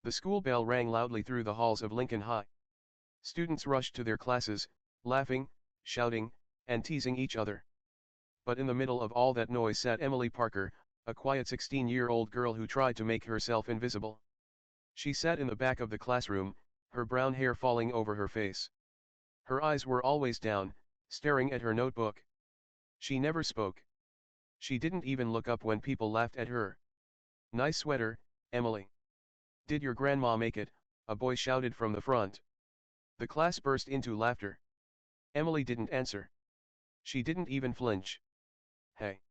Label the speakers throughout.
Speaker 1: The school bell rang loudly through the halls of Lincoln High. Students rushed to their classes, laughing, shouting, and teasing each other. But in the middle of all that noise sat Emily Parker, a quiet 16-year-old girl who tried to make herself invisible. She sat in the back of the classroom, her brown hair falling over her face. Her eyes were always down, staring at her notebook. She never spoke. She didn't even look up when people laughed at her. "Nice sweater, Emily. Did your grandma make it?" a boy shouted from the front. The class burst into laughter. Emily didn't answer. She didn't even flinch. "Hey.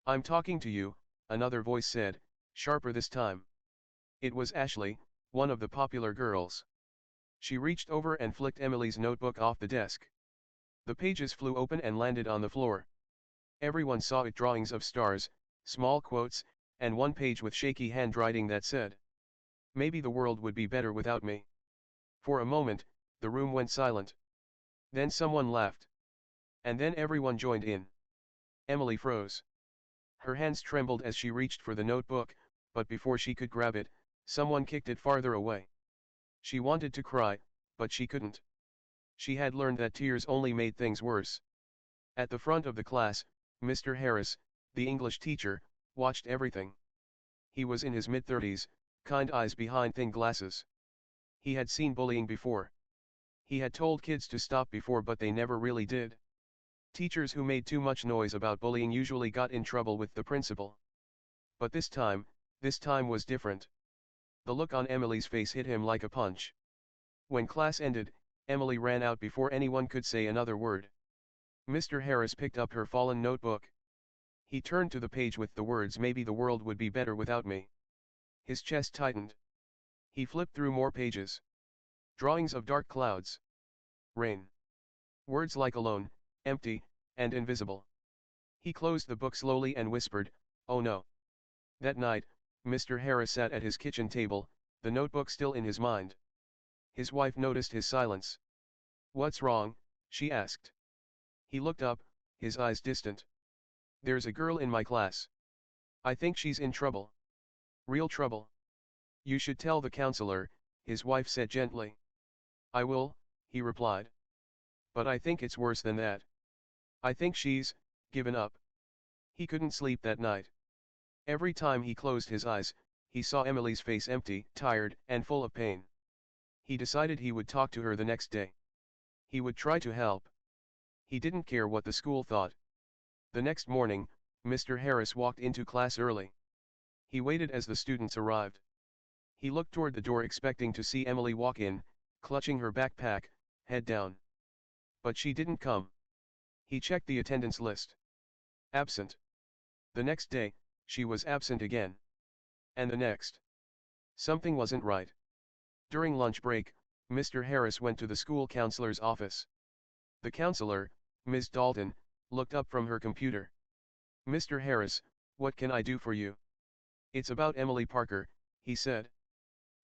Speaker 1: I'm talking to you," another voice said, sharper this time. It was Ashley, one of the popular girls. She reached over and flicked Emily's notebook off the desk. The pages flew open and landed on the floor. Everyone saw it: drawings of stars, small quotes, and one page with shaky handwriting that said, "Maybe the world would be better without me." For a moment, the room went silent. Then someone laughed. And then everyone joined in. Emily froze. Her hands trembled as she reached for the notebook, but before she could grab it, someone kicked it farther away. She wanted to cry, but she couldn't. She had learned that tears only made things worse. At the front of the class, Mr. Harris, the English teacher, watched everything. He was in his mid-30s, kind eyes behind thin glasses. He had seen bullying before. He had told kids to stop before, but they never really did. Teachers who made too much noise about bullying usually got in trouble with the principal. But this time was different. The look on Emily's face hit him like a punch. When class ended, Emily ran out before anyone could say another word. Mr. Harris picked up her fallen notebook. He turned to the page with the words, "Maybe the world would be better without me." His chest tightened. He flipped through more pages. Drawings of dark clouds. Rain. Words like alone, empty, and invisible. He closed the book slowly and whispered, "Oh no." That night, Mr. Harris sat at his kitchen table, the notebook still in his mind. His wife noticed his silence. "What's wrong?" she asked. He looked up, his eyes distant. "There's a girl in my class. I think she's in trouble. Real trouble. You should tell the counselor," his wife said gently. "I will," he replied. "But I think it's worse than that. I think she's given up." He couldn't sleep that night. Every time he closed his eyes, he saw Emily's face, empty, tired, and full of pain. He decided he would talk to her the next day. He would try to help. He didn't care what the school thought. The next morning, Mr. Harris walked into class early. He waited as the students arrived. He looked toward the door expecting to see Emily walk in, clutching her backpack, head down. But she didn't come. He checked the attendance list. Absent. The next day, she was absent again. And the next. Something wasn't right. During lunch break, Mr. Harris went to the school counselor's office. The counselor, Ms. Dalton, looked up from her computer. "Mr. Harris, what can I do for you?" "It's about Emily Parker," he said.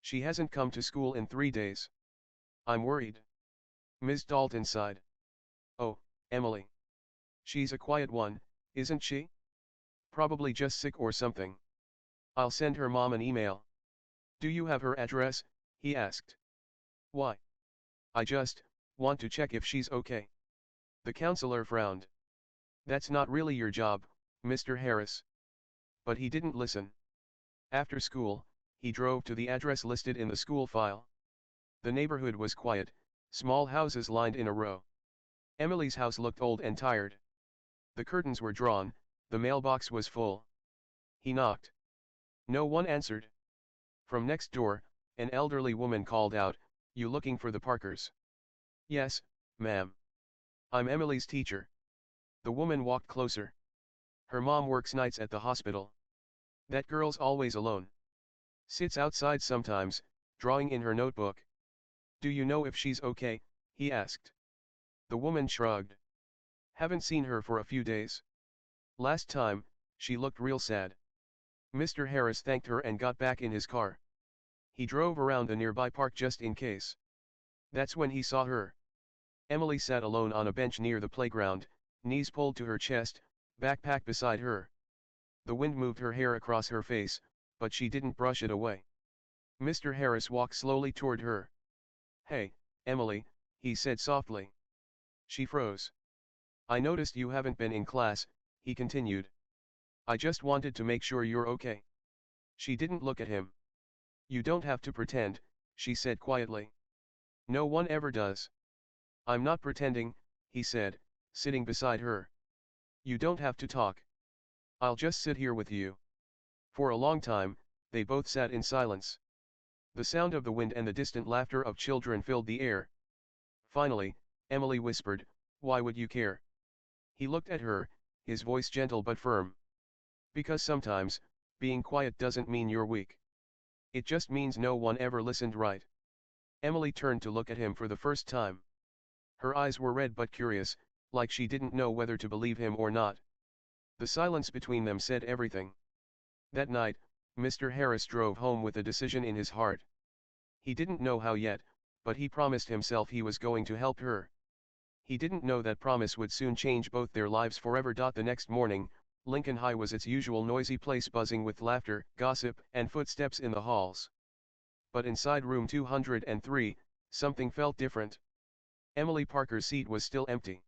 Speaker 1: "She hasn't come to school in 3 days. I'm worried." Ms. Dalton sighed. "Oh, Emily. She's a quiet one, isn't she? Probably just sick or something. I'll send her mom an email." "Do you have her address?" he asked. "Why?" "I just want to check if she's okay." The counselor frowned. "That's not really your job, Mr. Harris." But he didn't listen. After school, he drove to the address listed in the school file. The neighborhood was quiet, small houses lined in a row. Emily's house looked old and tired. The curtains were drawn, the mailbox was full. He knocked. No one answered. From next door, an elderly woman called out, "You looking for the Parkers?" "Yes, ma'am. I'm Emily's teacher." The woman walked closer. "Her mom works nights at the hospital. That girl's always alone. Sits outside sometimes, drawing in her notebook." "Do you know if she's okay?" he asked. The woman shrugged. "Haven't seen her for a few days. Last time, she looked real sad." Mr. Harris thanked her and got back in his car. He drove around the nearby park just in case. That's when he saw her. Emily sat alone on a bench near the playground, knees pulled to her chest, backpack beside her. The wind moved her hair across her face, but she didn't brush it away. Mr. Harris walked slowly toward her. "Hey, Emily," he said softly. She froze. "I noticed you haven't been in class," he continued. "I just wanted to make sure you're okay." She didn't look at him. "You don't have to pretend," she said quietly. "No one ever does." "I'm not pretending," he said, sitting beside her. "You don't have to talk. I'll just sit here with you." For a long time, they both sat in silence. The sound of the wind and the distant laughter of children filled the air. Finally, Emily whispered, "Why would you care?" He looked at her, his voice gentle but firm. "Because sometimes, being quiet doesn't mean you're weak. It just means no one ever listened right." Emily turned to look at him for the first time. Her eyes were red but curious, like she didn't know whether to believe him or not. The silence between them said everything. That night, Mr. Harris drove home with a decision in his heart. He didn't know how yet, but he promised himself he was going to help her. He didn't know that promise would soon change both their lives forever. The next morning, Lincoln High was its usual noisy place, buzzing with laughter, gossip, and footsteps in the halls. But inside room 203, something felt different. Emily Parker's seat was still empty.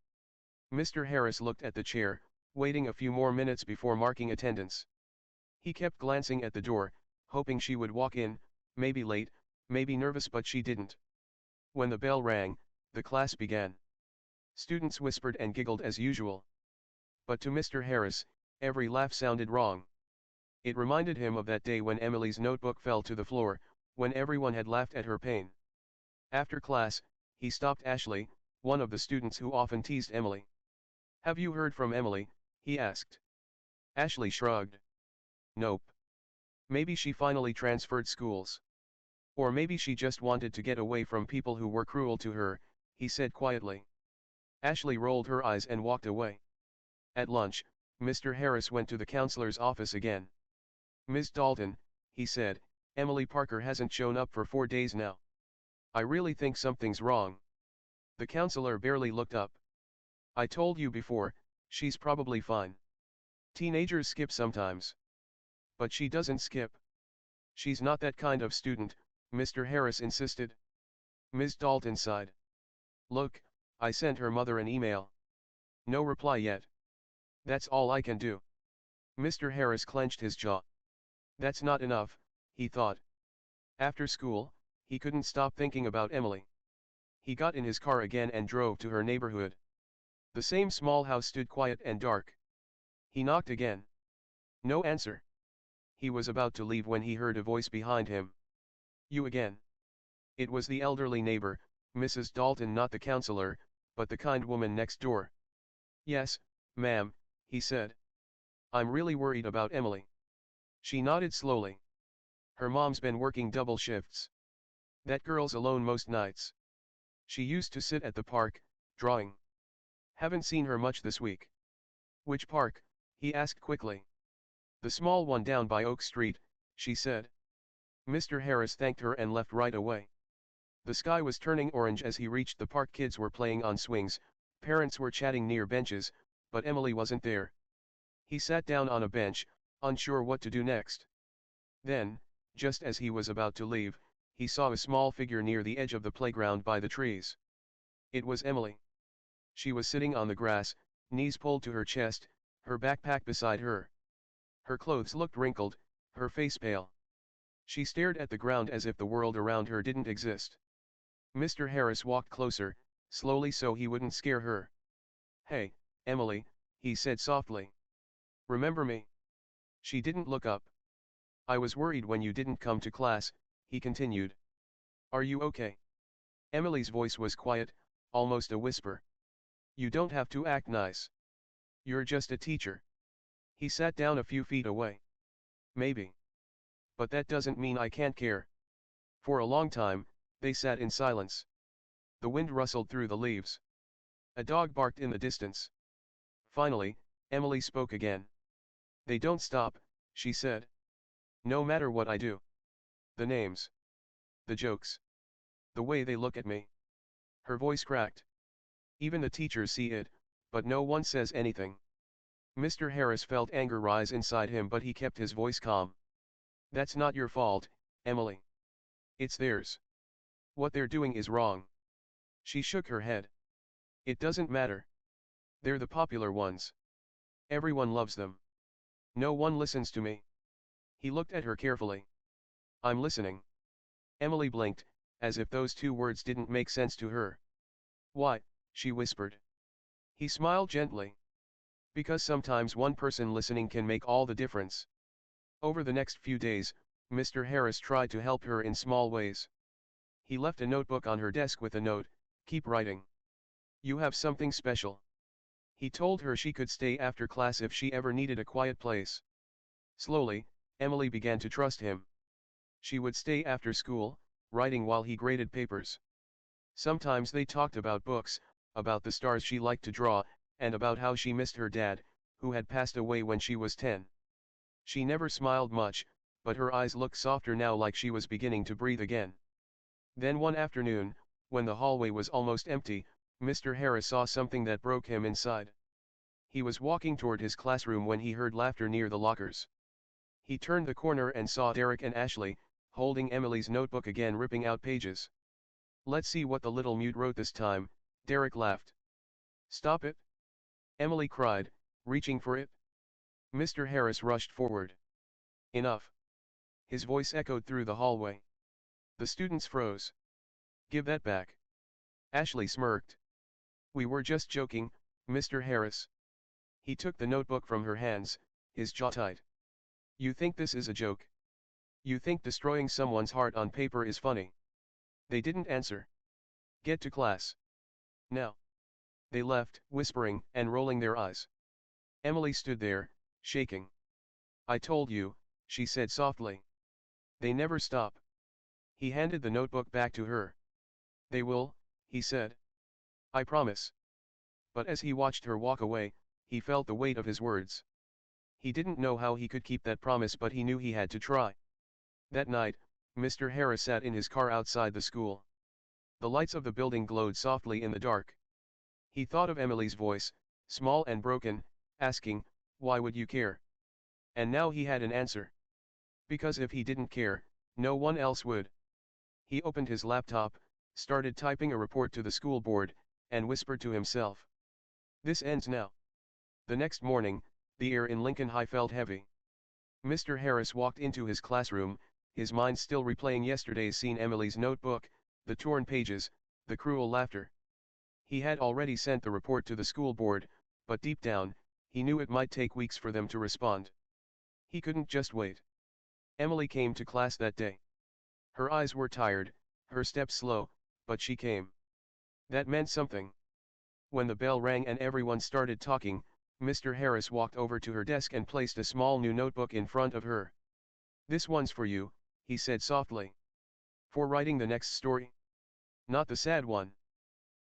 Speaker 1: Mr. Harris looked at the chair, waiting a few more minutes before marking attendance. He kept glancing at the door, hoping she would walk in, maybe late, maybe nervous, but she didn't. When the bell rang, the class began. Students whispered and giggled as usual. But to Mr. Harris, every laugh sounded wrong. It reminded him of that day when Emily's notebook fell to the floor, when everyone had laughed at her pain. After class, he stopped Ashley, one of the students who often teased Emily. "Have you heard from Emily?" he asked. Ashley shrugged. "Nope. Maybe she finally transferred schools. Or maybe she just wanted to get away from people who were cruel to her," he said quietly. Ashley rolled her eyes and walked away. At lunch, Mr. Harris went to the counselor's office again. "Ms. Dalton," he said, "Emily Parker hasn't shown up for 4 days now. I really think something's wrong." The counselor barely looked up. "I told you before, she's probably fine. Teenagers skip sometimes. But she doesn't skip. She's not that kind of student," Mr. Harris insisted. Ms. Dalton sighed. "Look, I sent her mother an email. No reply yet. That's all I can do." Mr. Harris clenched his jaw. That's not enough, he thought. After school, he couldn't stop thinking about Emily. He got in his car again and drove to her neighborhood. The same small house stood quiet and dark. He knocked again. No answer. He was about to leave when he heard a voice behind him. "You again?" It was the elderly neighbor, Mrs. Dalton, not the counselor, but the kind woman next door. "Yes, ma'am," he said. "I'm really worried about Emily." She nodded slowly. "Her mom's been working double shifts. That girl's alone most nights. She used to sit at the park, drawing. Haven't seen her much this week." "Which park?" he asked quickly. "The small one down by Oak Street," she said. Mr. Harris thanked her and left right away. The sky was turning orange as he reached the park. Kids were playing on swings, parents were chatting near benches, but Emily wasn't there. He sat down on a bench, unsure what to do next. Then, just as he was about to leave, he saw a small figure near the edge of the playground by the trees. It was Emily. She was sitting on the grass, knees pulled to her chest, her backpack beside her. Her clothes looked wrinkled, her face pale. She stared at the ground as if the world around her didn't exist. Mr. Harris walked closer, slowly so he wouldn't scare her. "Hey, Emily," he said softly. "Remember me?" She didn't look up. "I was worried when you didn't come to class," he continued. "Are you okay?" Emily's voice was quiet, almost a whisper. "You don't have to act nice. You're just a teacher." He sat down a few feet away. "Maybe. But that doesn't mean I can't care." For a long time, they sat in silence. The wind rustled through the leaves. A dog barked in the distance. Finally, Emily spoke again. "They don't stop," she said. "No matter what I do. The names. The jokes. The way they look at me." Her voice cracked. "Even the teachers see it, but no one says anything." Mr. Harris felt anger rise inside him, but he kept his voice calm. "That's not your fault, Emily. It's theirs. What they're doing is wrong. She shook her head. It doesn't matter. They're the popular ones. Everyone loves them. No one listens to me. He looked at her carefully. I'm listening. Emily blinked, as if those two words didn't make sense to her. Why? She whispered. He smiled gently. Because sometimes one person listening can make all the difference. Over the next few days, Mr. Harris tried to help her in small ways. He left a notebook on her desk with a note, keep writing. You have something special. He told her she could stay after class if she ever needed a quiet place. Slowly, Emily began to trust him. She would stay after school, writing while he graded papers. Sometimes they talked about books, about the stars she liked to draw, and about how she missed her dad, who had passed away when she was 10. She never smiled much, but her eyes looked softer now, like she was beginning to breathe again. Then one afternoon, when the hallway was almost empty, Mr. Harris saw something that broke him inside. He was walking toward his classroom when he heard laughter near the lockers. He turned the corner and saw Derek and Ashley, holding Emily's notebook again, ripping out pages. Let's see what the little mute wrote this time, Derek laughed. Stop it! Emily cried, reaching for it. Mr. Harris rushed forward. Enough! His voice echoed through the hallway. The students froze. Give that back. Ashley smirked. We were just joking, Mr. Harris. He took the notebook from her hands, his jaw tight. You think this is a joke? You think destroying someone's heart on paper is funny? They didn't answer. Get to class. Now. They left, whispering and rolling their eyes. Emily stood there, shaking. I told you, she said softly. They never stop. He handed the notebook back to her. They will, he said. I promise. But as he watched her walk away, he felt the weight of his words. He didn't know how he could keep that promise, but he knew he had to try. That night, Mr. Harris sat in his car outside the school. The lights of the building glowed softly in the dark. He thought of Emily's voice, small and broken, asking, why would you care? And now he had an answer. Because if he didn't care, no one else would. He opened his laptop, started typing a report to the school board, and whispered to himself. This ends now. The next morning, the air in Lincoln High felt heavy. Mr. Harris walked into his classroom, his mind still replaying yesterday's scene, Emily's notebook, the torn pages, the cruel laughter. He had already sent the report to the school board, but deep down, he knew it might take weeks for them to respond. He couldn't just wait. Emily came to class that day. Her eyes were tired, her steps slow, but she came. That meant something. When the bell rang and everyone started talking, Mr. Harris walked over to her desk and placed a small new notebook in front of her. This one's for you, he said softly. For writing the next story. Not the sad one.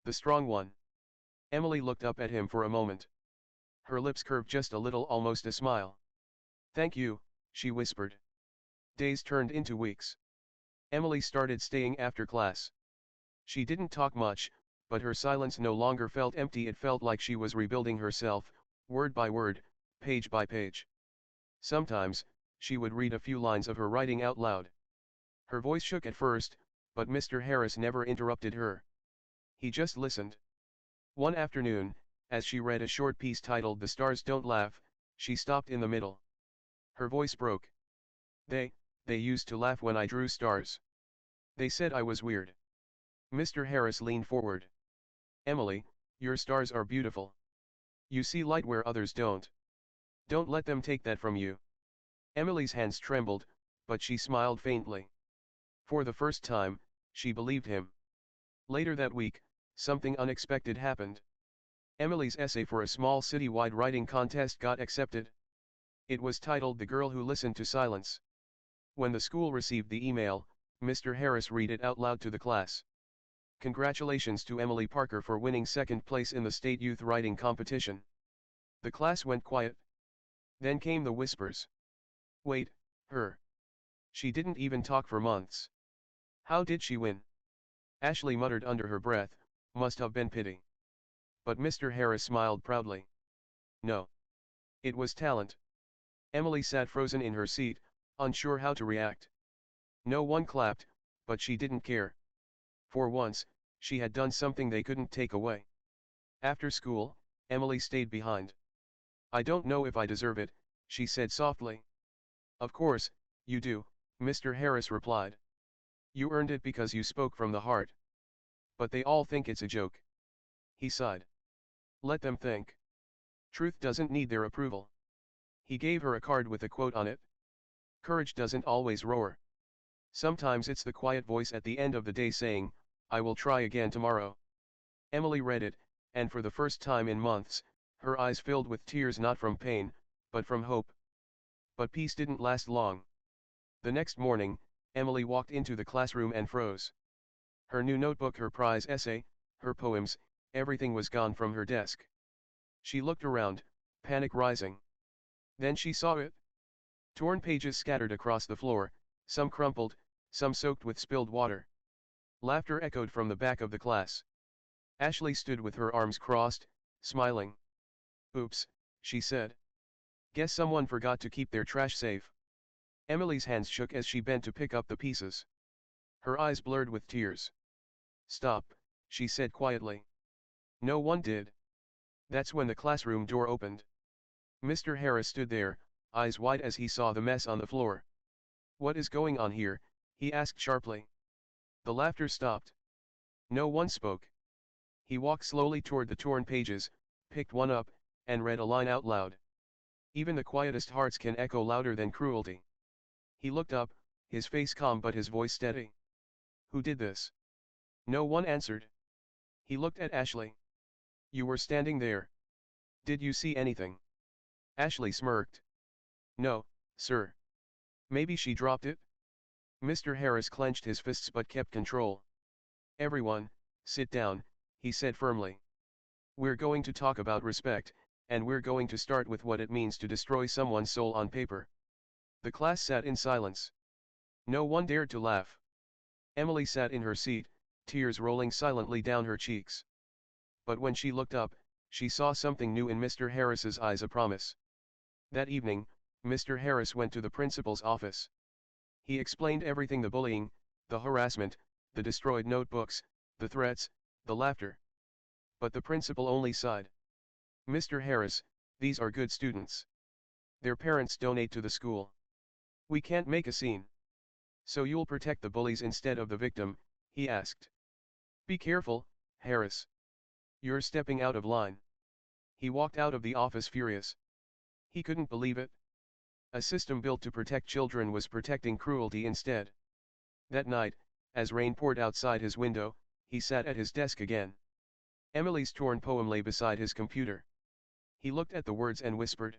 Speaker 1: The strong one. Emily looked up at him for a moment. Her lips curved just a little, almost a smile. Thank you, she whispered. Days turned into weeks. Emily started staying after class. She didn't talk much, but her silence no longer felt empty. It felt like she was rebuilding herself, word by word, page by page. Sometimes, she would read a few lines of her writing out loud. Her voice shook at first, but Mr. Harris never interrupted her. He just listened. One afternoon, as she read a short piece titled The Stars Don't Laugh, she stopped in the middle. Her voice broke. They used to laugh when I drew stars. They said I was weird. Mr. Harris leaned forward. Emily, your stars are beautiful. You see light where others don't. Don't let them take that from you. Emily's hands trembled, but she smiled faintly. For the first time, she believed him. Later that week, something unexpected happened. Emily's essay for a small citywide writing contest got accepted. It was titled The Girl Who Listened to Silence. When the school received the email, Mr. Harris read it out loud to the class. Congratulations to Emily Parker for winning second place in the state youth writing competition. The class went quiet. Then came the whispers. Wait, her. She didn't even talk for months. How did she win? Ashley muttered under her breath, must have been pity. But Mr. Harris smiled proudly. No. It was talent. Emily sat frozen in her seat, unsure how to react. No one clapped, But she didn't care. For once, she had done something they couldn't take away. After school, Emily stayed behind. I don't know if I deserve it, she said softly. Of course, you do, Mr. Harris replied. You earned it because you spoke from the heart. But they all think it's a joke. He sighed. Let them think. Truth doesn't need their approval. He gave her a card with a quote on it. Courage doesn't always roar. Sometimes it's the quiet voice at the end of the day saying, I will try again tomorrow. Emily read it, and for the first time in months, her eyes filled with tears not from pain, but from hope. But peace didn't last long. The next morning, Emily walked into the classroom and froze. Her new notebook, her prize essay, her poems, everything was gone from her desk. She looked around, panic rising. Then she saw it. Torn pages scattered across the floor, some crumpled, some soaked with spilled water. Laughter echoed from the back of the class. Ashley stood with her arms crossed, smiling. Oops, she said. Guess someone forgot to keep their trash safe. Emily's hands shook as she bent to pick up the pieces. Her eyes blurred with tears. Stop, she said quietly. No one did. That's when the classroom door opened. Mr. Harris stood there, eyes wide as he saw the mess on the floor. What is going on here? He asked sharply. The laughter stopped. No one spoke. He walked slowly toward the torn pages, picked one up, and read a line out loud. Even the quietest hearts can echo louder than cruelty. He looked up, his face calm but his voice steady. Who did this? No one answered. He looked at Ashley. You were standing there. Did you see anything? Ashley smirked. No, sir. Maybe she dropped it? Mr. Harris clenched his fists but kept control. Everyone, sit down, he said firmly. We're going to talk about respect, and we're going to start with what it means to destroy someone's soul on paper. The class sat in silence. No one dared to laugh. Emily sat in her seat, tears rolling silently down her cheeks. But when she looked up, she saw something new in Mr. Harris's eyes, a promise. That evening, Mr. Harris went to the principal's office. He explained everything: the bullying, the harassment, the destroyed notebooks, the threats, the laughter. But the principal only sighed. Mr. Harris, these are good students. Their parents donate to the school. We can't make a scene. So you'll protect the bullies instead of the victim, he asked. Be careful, Harris. You're stepping out of line. He walked out of the office furious. He couldn't believe it. A system built to protect children was protecting cruelty instead. That night, as rain poured outside his window, he sat at his desk again. Emily's torn poem lay beside his computer. He looked at the words and whispered.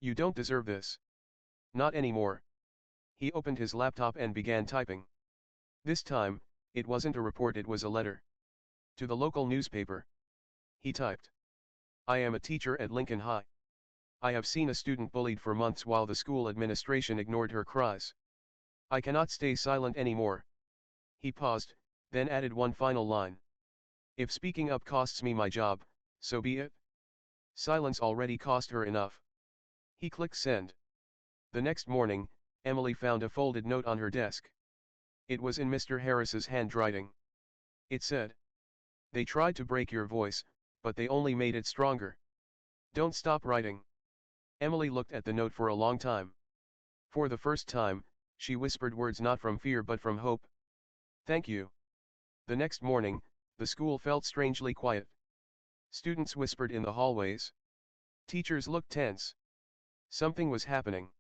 Speaker 1: You don't deserve this. Not anymore. He opened his laptop and began typing. This time, it wasn't a report, it was a letter. To the local newspaper. He typed. I am a teacher at Lincoln High. I have seen a student bullied for months while the school administration ignored her cries. I cannot stay silent anymore. He paused, then added one final line. If speaking up costs me my job, so be it. Silence already cost her enough. He clicked send. The next morning, Emily found a folded note on her desk. It was in Mr. Harris's handwriting. It said, they tried to break your voice, but they only made it stronger. Don't stop writing. Emily looked at the note for a long time. For the first time, she whispered words not from fear but from hope. Thank you. The next morning, the school felt strangely quiet. Students whispered in the hallways. Teachers looked tense. Something was happening.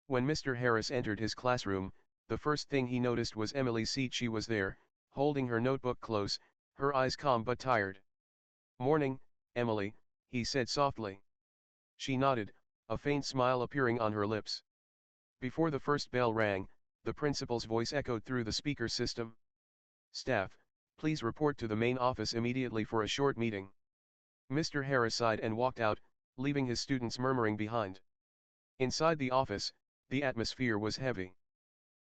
Speaker 1: When Mr. Harris entered his classroom, the first thing he noticed was Emily's seat. She was there, holding her notebook close, her eyes calm but tired. Morning, Emily, he said softly. She nodded, a faint smile appearing on her lips. Before the first bell rang, the principal's voice echoed through the speaker system. Staff, please report to the main office immediately for a short meeting. Mr. Harris sighed and walked out, leaving his students murmuring behind. Inside the office, the atmosphere was heavy.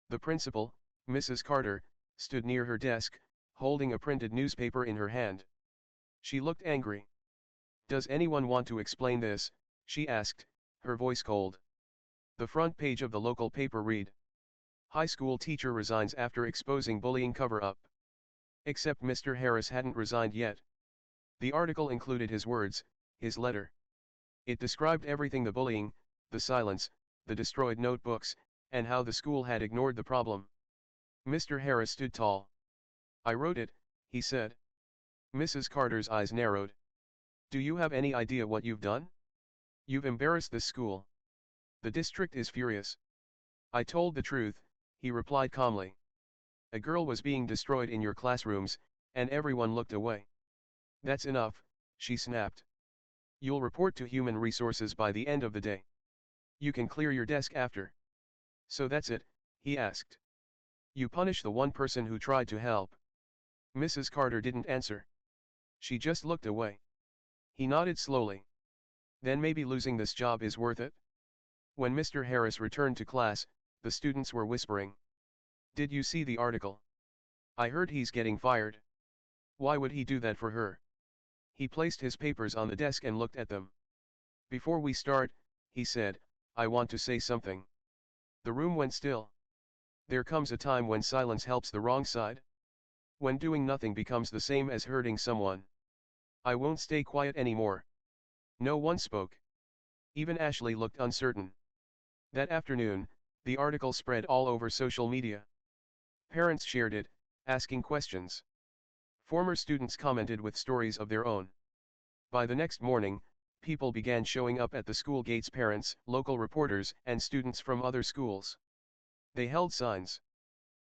Speaker 1: The principal, Mrs. Carter, stood near her desk, holding a printed newspaper in her hand. She looked angry. Does anyone want to explain this? She asked, her voice cold. The front page of the local paper read. High school teacher resigns after exposing bullying cover-up. Except Mr. Harris hadn't resigned yet. The article included his words, his letter. It described everything: the bullying, the silence, the destroyed notebooks, and how the school had ignored the problem. Mr. Harris stood tall. "I wrote it," he said. Mrs. Carter's eyes narrowed. "Do you have any idea what you've done? You've embarrassed this school. The district is furious." "I told the truth," he replied calmly. "A girl was being destroyed in your classrooms, and everyone looked away." "That's enough," she snapped. "You'll report to Human Resources by the end of the day. You can clear your desk after." "So that's it?" he asked. "You punish the one person who tried to help?" Mrs. Carter didn't answer. She just looked away. He nodded slowly. "Then maybe losing this job is worth it?" When Mr. Harris returned to class, the students were whispering. "Did you see the article? I heard he's getting fired. Why would he do that for her?" He placed his papers on the desk and looked at them. "Before we start," he said, "I want to say something." The room went still. There comes a time when silence helps the wrong side. When doing nothing becomes the same as hurting someone. "I won't stay quiet anymore." No one spoke. Even Ashley looked uncertain. That afternoon, the article spread all over social media. Parents shared it, asking questions. Former students commented with stories of their own. By the next morning, people began showing up at the school gates: parents, local reporters, and students from other schools. They held signs.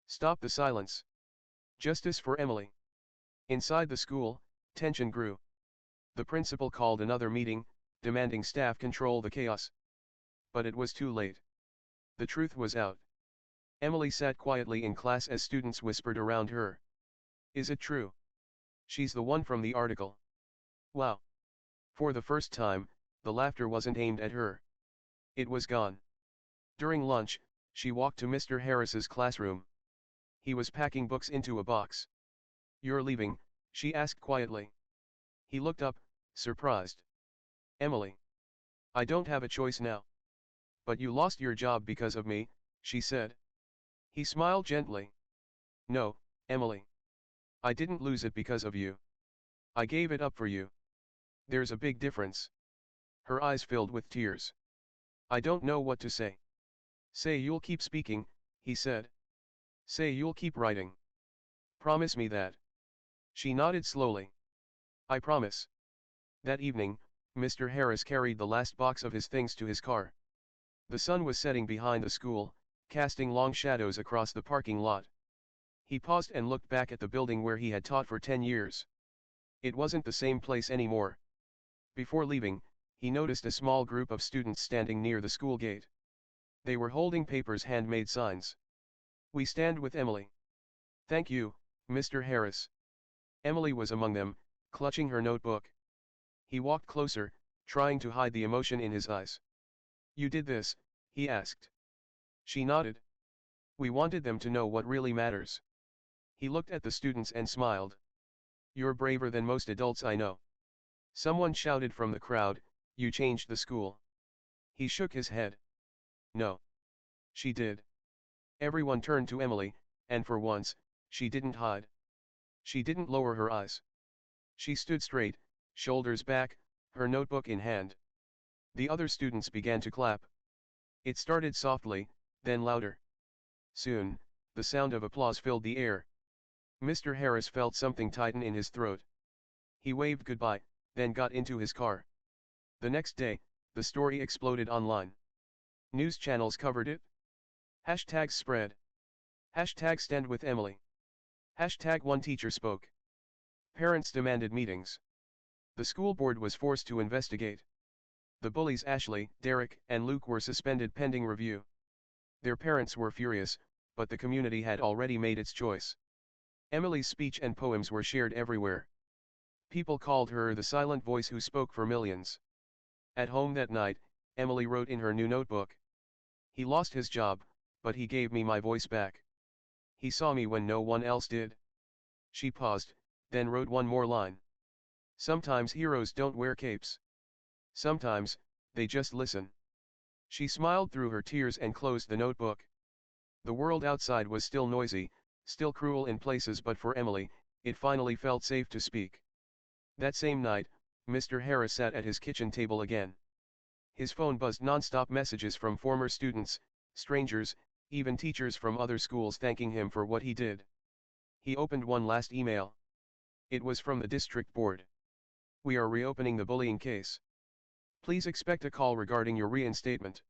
Speaker 1: "Stop the silence. Justice for Emily." Inside the school, tension grew. The principal called another meeting, demanding staff control the chaos. But it was too late. The truth was out. Emily sat quietly in class as students whispered around her. "Is it true? She's the one from the article." "Wow." For the first time, the laughter wasn't aimed at her. It was gone. During lunch, she walked to Mr. Harris's classroom. He was packing books into a box. "You're leaving?" she asked quietly. He looked up, surprised. "Emily. I don't have a choice now." "But you lost your job because of me," she said. He smiled gently. "No, Emily. I didn't lose it because of you. I gave it up for you. There's a big difference." Her eyes filled with tears. "I don't know what to say." "Say you'll keep speaking," he said. "Say you'll keep writing. Promise me that." She nodded slowly. "I promise." That evening, Mr. Harris carried the last box of his things to his car. The sun was setting behind the school, casting long shadows across the parking lot. He paused and looked back at the building where he had taught for 10 years. It wasn't the same place anymore. Before leaving, he noticed a small group of students standing near the school gate. They were holding papers, handmade signs. "We stand with Emily." "Thank you, Mr. Harris." Emily was among them, clutching her notebook. He walked closer, trying to hide the emotion in his eyes. "You did this?" he asked. She nodded. "We wanted them to know what really matters." He looked at the students and smiled. "You're braver than most adults I know." Someone shouted from the crowd, "You changed the school." He shook his head. "No. She did." Everyone turned to Emily, and for once, she didn't hide. She didn't lower her eyes. She stood straight, shoulders back, her notebook in hand. The other students began to clap. It started softly, then louder. Soon, the sound of applause filled the air. Mr. Harris felt something tighten in his throat. He waved goodbye, then got into his car. The next day, the story exploded online. News channels covered it. Hashtags spread. Hashtag stand with Emily. Hashtag one teacher spoke. Parents demanded meetings. The school board was forced to investigate. The bullies Ashley, Derek, and Luke were suspended pending review. Their parents were furious, but the community had already made its choice. Emily's speech and poems were shared everywhere. People called her the silent voice who spoke for millions. At home that night, Emily wrote in her new notebook. "He lost his job, but he gave me my voice back. He saw me when no one else did." She paused, then wrote one more line. "Sometimes heroes don't wear capes. Sometimes, they just listen." She smiled through her tears and closed the notebook. The world outside was still noisy, still cruel in places, but for Emily, it finally felt safe to speak. That same night, Mr. Harris sat at his kitchen table again. His phone buzzed non-stop, messages from former students, strangers, even teachers from other schools thanking him for what he did. He opened one last email. It was from the district board. "We are reopening the bullying case. Please expect a call regarding your reinstatement."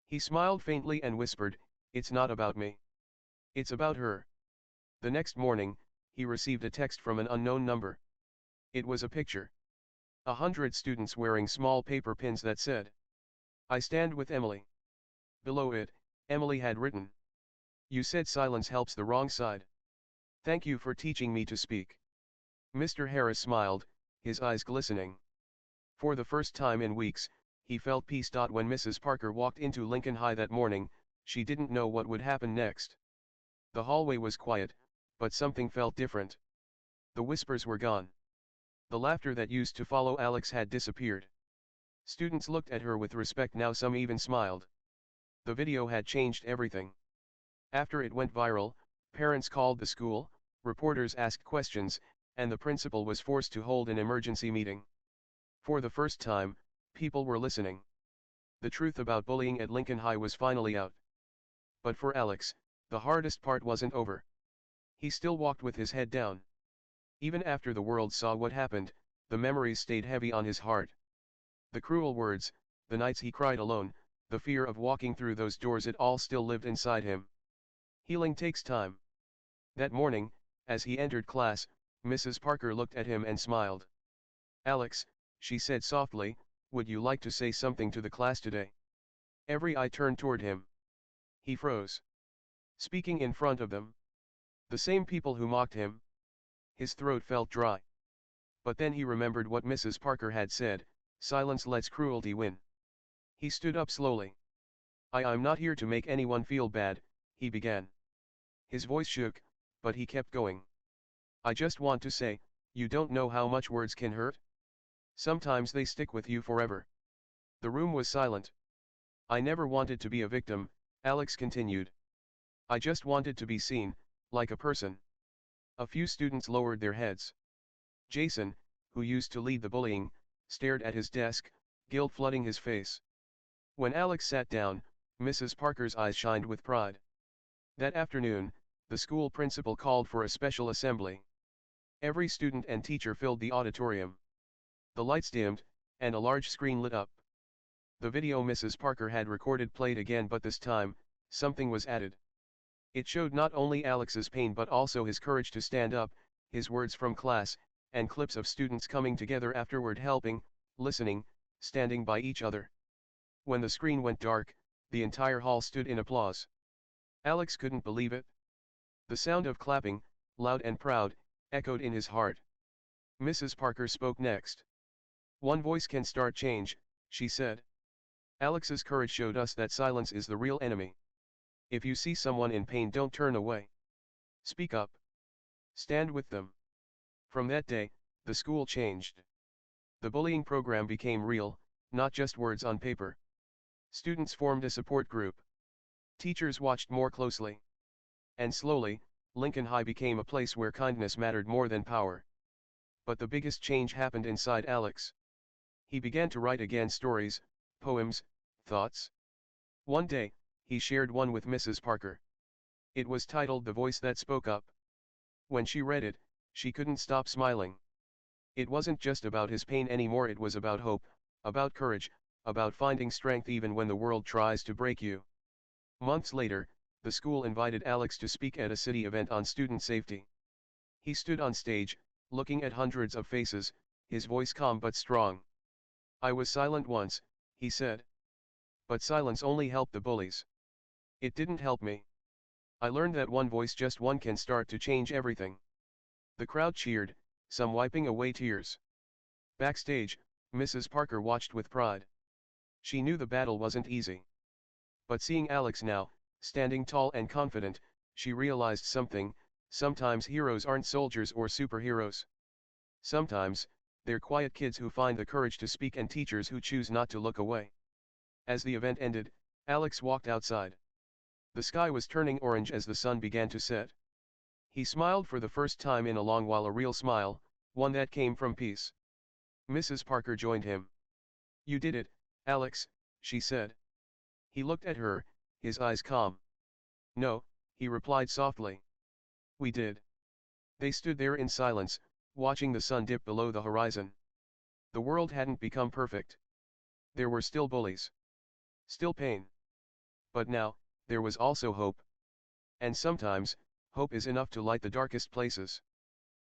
Speaker 1: He smiled faintly and whispered, "It's not about me. It's about her." The next morning, he received a text from an unknown number. It was a picture. 100 students wearing small paper pins that said, "I stand with Emily." Below it, Emily had written, "You said silence helps the wrong side. Thank you for teaching me to speak." Mr. Harris smiled, his eyes glistening. For the first time in weeks, he felt peace. When Mrs. Parker walked into Lincoln High that morning, she didn't know what would happen next. The hallway was quiet, but something felt different. The whispers were gone. The laughter that used to follow Alex had disappeared. Students looked at her with respect now, some even smiled. The video had changed everything. After it went viral, parents called the school, reporters asked questions, and the principal was forced to hold an emergency meeting. For the first time, people were listening. The truth about bullying at Lincoln High was finally out. But for Alex, the hardest part wasn't over. He still walked with his head down. Even after the world saw what happened, the memories stayed heavy on his heart. The cruel words, the nights he cried alone, the fear of walking through those doors, it all still lived inside him. Healing takes time. That morning, as he entered class, Mrs. Parker looked at him and smiled. "Alex," she said softly, "would you like to say something to the class today?" Every eye turned toward him. He froze. Speaking in front of them? The same people who mocked him? His throat felt dry. But then he remembered what Mrs. Parker had said, "Silence lets cruelty win." He stood up slowly. I'm not here to make anyone feel bad," he began. His voice shook, but he kept going. "I just want to say, you don't know how much words can hurt. Sometimes they stick with you forever." The room was silent. "I never wanted to be a victim," Alex continued. "I just wanted to be seen, like a person." A few students lowered their heads. Jason, who used to lead the bullying, stared at his desk, guilt flooding his face. When Alex sat down, Mrs. Parker's eyes shined with pride. That afternoon, the school principal called for a special assembly. Every student and teacher filled the auditorium. The lights dimmed, and a large screen lit up. The video Mrs. Parker had recorded played again, but this time, something was added. It showed not only Alex's pain but also his courage to stand up, his words from class, and clips of students coming together afterward, helping, listening, standing by each other. When the screen went dark, the entire hall stood in applause. Alex couldn't believe it. The sound of clapping, loud and proud, echoed in his heart. Mrs. Parker spoke next. "One voice can start change," she said. "Alex's courage showed us that silence is the real enemy. If you see someone in pain, don't turn away. Speak up. Stand with them." From that day, the school changed. The bullying program became real, not just words on paper. Students formed a support group. Teachers watched more closely. And slowly, Lincoln High became a place where kindness mattered more than power. But the biggest change happened inside Alex. He began to write again, stories, poems, thoughts. One day, he shared one with Mrs. Parker. It was titled "The Voice That Spoke Up." When she read it, she couldn't stop smiling. It wasn't just about his pain anymore, it was about hope, about courage, about finding strength even when the world tries to break you. Months later, the school invited Alex to speak at a city event on student safety. He stood on stage, looking at hundreds of faces, his voice calm but strong. "I was silent once," he said. "But silence only helped the bullies. It didn't help me. I learned that one voice, just one, can start to change everything." The crowd cheered, some wiping away tears. Backstage, Mrs. Parker watched with pride. She knew the battle wasn't easy. But seeing Alex now, standing tall and confident, she realized something: sometimes heroes aren't soldiers or superheroes. Sometimes, they're quiet kids who find the courage to speak and teachers who choose not to look away. As the event ended, Alex walked outside. The sky was turning orange as the sun began to set. He smiled for the first time in a long while, a real smile, one that came from peace. Mrs. Parker joined him. "You did it, Alex," she said. He looked at her, his eyes calm. "No," he replied softly. "We did." They stood there in silence, watching the sun dip below the horizon. The world hadn't become perfect. There were still bullies. Still pain. But now, there was also hope. And sometimes, hope is enough to light the darkest places.